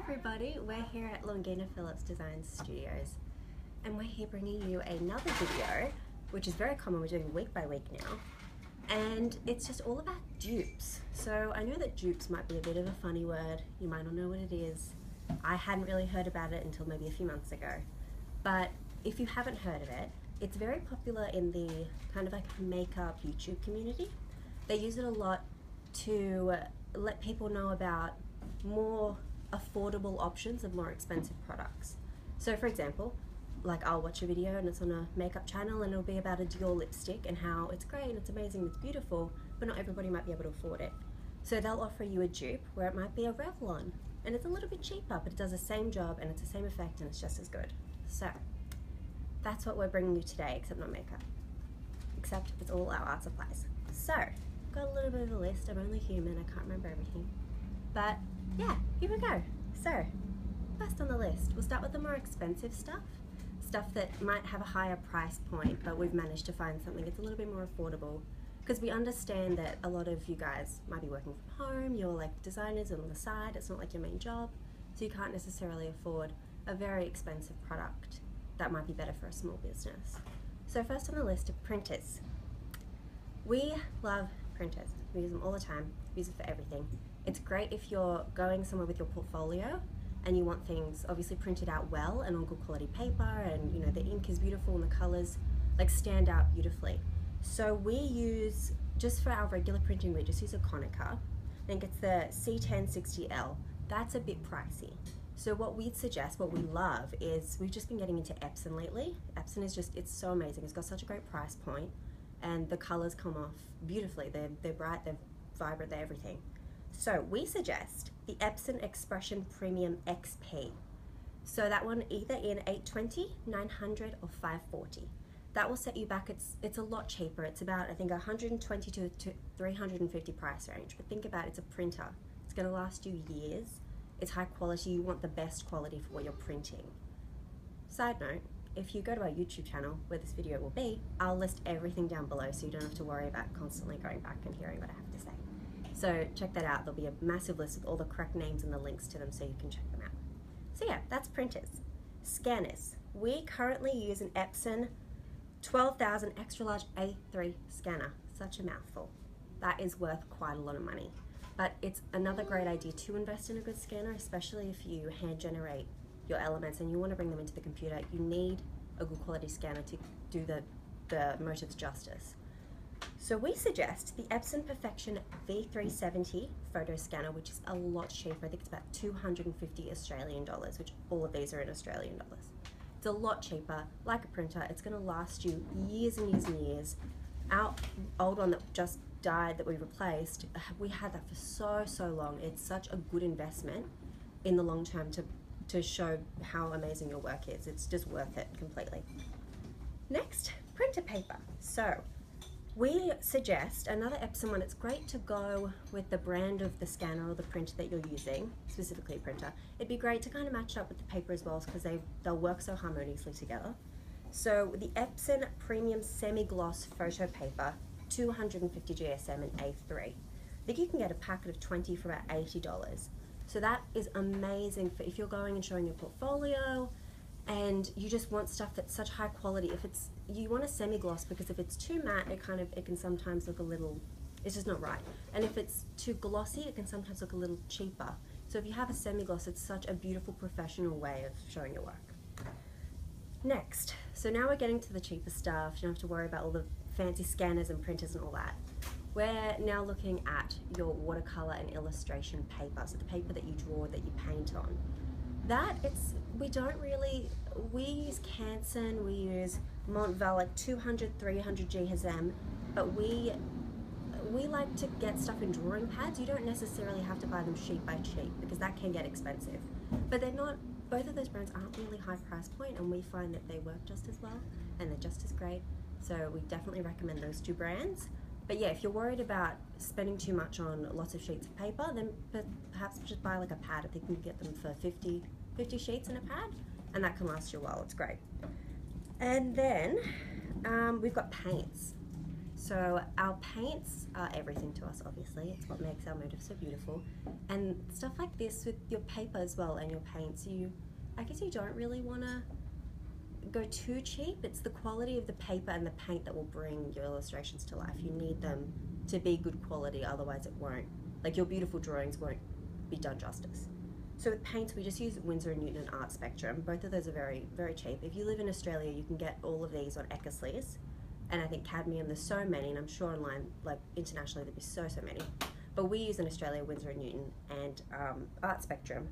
everybody, we're here at Longina Phillips Design Studios and we're here bringing you another video, which is very common. We're doing week by week now, and it's just all about dupes. So I know that dupes might be a bit of a funny word, you might not know what it is. I hadn't really heard about it until maybe a few months ago, but if you haven't heard of it, it's very popular in the kind of like makeup YouTube community. They use it a lot to let people know about more affordable options of more expensive products. So for example, like I'll watch a video and it's on a makeup channel and it'll be about a Dior lipstick and how it's great and it's amazing and it's beautiful, but not everybody might be able to afford it. So they'll offer you a dupe where it might be a Revlon and it's a little bit cheaper, but it does the same job and it's the same effect and it's just as good. So that's what we're bringing you today, except not makeup, except it's all our art supplies. So got a little bit of a list. I'm only human, I can't remember everything, but yeah, here we go. So first on the list, we'll start with the more expensive stuff that might have a higher price point, but we've managed to find something that's a little bit more affordable, because we understand that a lot of you guys might be working from home, you're like designers on the side, it's not like your main job, so you can't necessarily afford a very expensive product that might be better for a small business. So first on the list are printers. We love printers. We use them all the time, we use it for everything. It's great if you're going somewhere with your portfolio and you want things obviously printed out well and on good quality paper, and you know the ink is beautiful and the colors like stand out beautifully. So we use, just for our regular printing, we just use a Konica. I think it's the C1060L. That's a bit pricey. So what we'd suggest, what we love, is we've just been getting into Epson lately. Epson is just, it's so amazing. It's got such a great price point and the colors come off beautifully. They're bright, they're vibrant, they're everything. So we suggest the Epson Expression Premium XP. So that one either in 820, 900 or 540. That will set you back, it's a lot cheaper. It's about, I think, 120 to 350 price range. But think about it, it's a printer. It's gonna last you years. It's high quality, you want the best quality for what you're printing. Side note, if you go to our YouTube channel, where this video will be, I'll list everything down below so you don't have to worry about constantly going back and hearing what I have to say. So check that out. There'll be a massive list with all the correct names and the links to them so you can check them out. So yeah, that's printers. Scanners. We currently use an Epson 12,000 extra large A3 scanner. Such a mouthful. That is worth quite a lot of money. But it's another great idea to invest in a good scanner, especially if you hand generate your elements and you want to bring them into the computer. You need a good quality scanner to do the motives justice. So we suggest the Epson Perfection V370 photo scanner, which is a lot cheaper. I think it's about 250 Australian dollars, which all of these are in Australian dollars. It's a lot cheaper, like a printer. It's going to last you years and years and years. Our old one that just died that we replaced, we had that for so long. It's such a good investment in the long term to show how amazing your work is. It's just worth it completely. Next, printer paper. So we suggest another Epson one. It's great to go with the brand of the scanner or the printer that you're using, specifically a printer. It'd be great to kind of match up with the paper as well, because they'll work so harmoniously together. So the Epson Premium Semigloss photo paper, 250 GSM and A3. I think you can get a packet of 20 for about $80. So that is amazing for if you're going and showing your portfolio and you just want stuff that's such high quality. If it's, you want a semi-gloss, because if it's too matte, it can sometimes look a little, it's just not right. And if it's too glossy, it can sometimes look a little cheaper. So if you have a semi-gloss, it's such a beautiful professional way of showing your work. Next, so now we're getting to the cheaper stuff. You don't have to worry about all the fancy scanners and printers and all that. We're now looking at your watercolor and illustration paper, so the paper that you draw, that you paint on. We use Canson, we use Montval, like 200, 300 GSM, but we like to get stuff in drawing pads. You don't necessarily have to buy them sheet by sheet, because that can get expensive. But they're not, both of those brands aren't really high price point, and we find that they work just as well, and they're just as great. So we definitely recommend those two brands. But yeah, if you're worried about spending too much on lots of sheets of paper, then perhaps just buy like a pad. I think you can get them for 50 sheets in a pad, and that can last you a while. It's great. And then we've got paints. So our paints are everything to us, obviously. It's what makes our motif so beautiful. And stuff like this with your paper as well and your paints, I guess you don't really want to go too cheap. It's the quality of the paper and the paint that will bring your illustrations to life. You need them to be good quality, otherwise it won't, like your beautiful drawings won't be done justice. So with paints, we just use Winsor & Newton and Art Spectrum. Both of those are very, very cheap. If you live in Australia, you can get all of these on Eckersley's. And I think Cadmium, there's so many, and I'm sure online, like internationally, there'd be so many. But we use in Australia Winsor & Newton and Art Spectrum.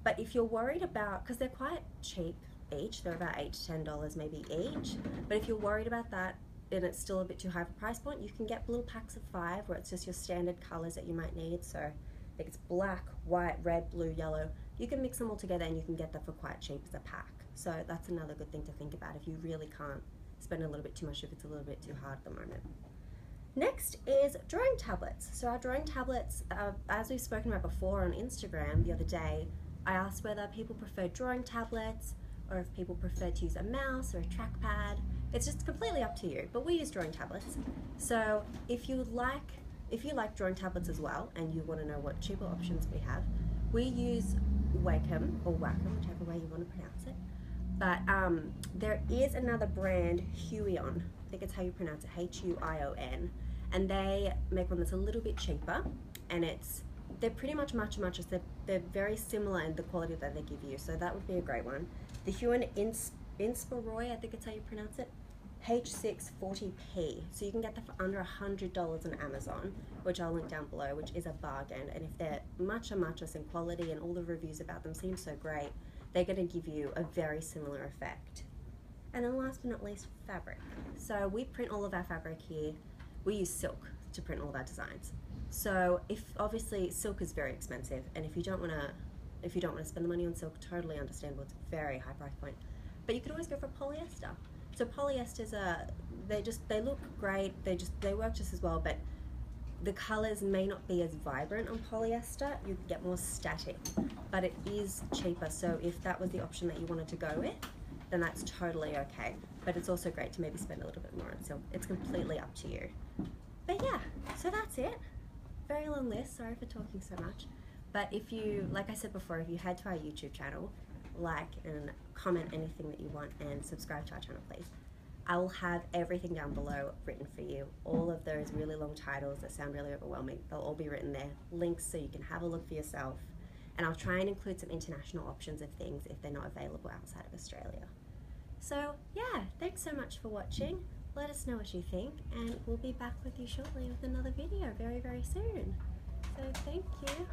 But if you're worried about, because they're quite cheap each, they're about $8 to $10 maybe each, but if you're worried about that and it's still a bit too high for price point, you can get little packs of 5 where it's just your standard colors that you might need. So I think it's black, white, red, blue, yellow. You can mix them all together and you can get that for quite cheap as a pack. So that's another good thing to think about if you really can't spend a little bit too much, if it's a little bit too hard at the moment. Next is drawing tablets. So our drawing tablets, as we've spoken about before on Instagram the other day, I asked whether people prefer drawing tablets or if people prefer to use a mouse or a trackpad. It's just completely up to you, but we use drawing tablets. So if you like drawing tablets as well and you want to know what cheaper options we have, we use Wacom, or Wacom, whichever way you want to pronounce it. But there is another brand, Huion, I think it's how you pronounce it, H-U-I-O-N, and they make one that's a little bit cheaper, and they're pretty much much, they're very similar in the quality that they give you, so that would be a great one. The Huion Inspiroy, I think it's how you pronounce it, H640p, so you can get that for under $100 on Amazon, which I'll link down below, which is a bargain. And if they're much in quality and all the reviews about them seem so great, they're going to give you a very similar effect. And then last but not least, fabric. So we print all of our fabric here. We use silk to print all of our designs. So obviously silk is very expensive, and if you don't want to spend the money on silk, totally understandable. It's a very high price point. But you could always go for polyester. So polyesters they look great. They work just as well, but the colors may not be as vibrant on polyester. You get more static, but it is cheaper. So if that was the option that you wanted to go with, then that's totally okay. But it's also great to maybe spend a little bit more on silk. It's completely up to you. But yeah, so that's it. Very long list, sorry for talking so much. But if you, like I said before, if you head to our YouTube channel, like and comment anything that you want and subscribe to our channel, please. I will have everything down below written for you. All of those really long titles that sound really overwhelming, they'll all be written there. Links so you can have a look for yourself. And I'll try and include some international options of things if they're not available outside of Australia. So yeah, thanks so much for watching. Let us know what you think, and we'll be back with you shortly with another video very soon. So thank you.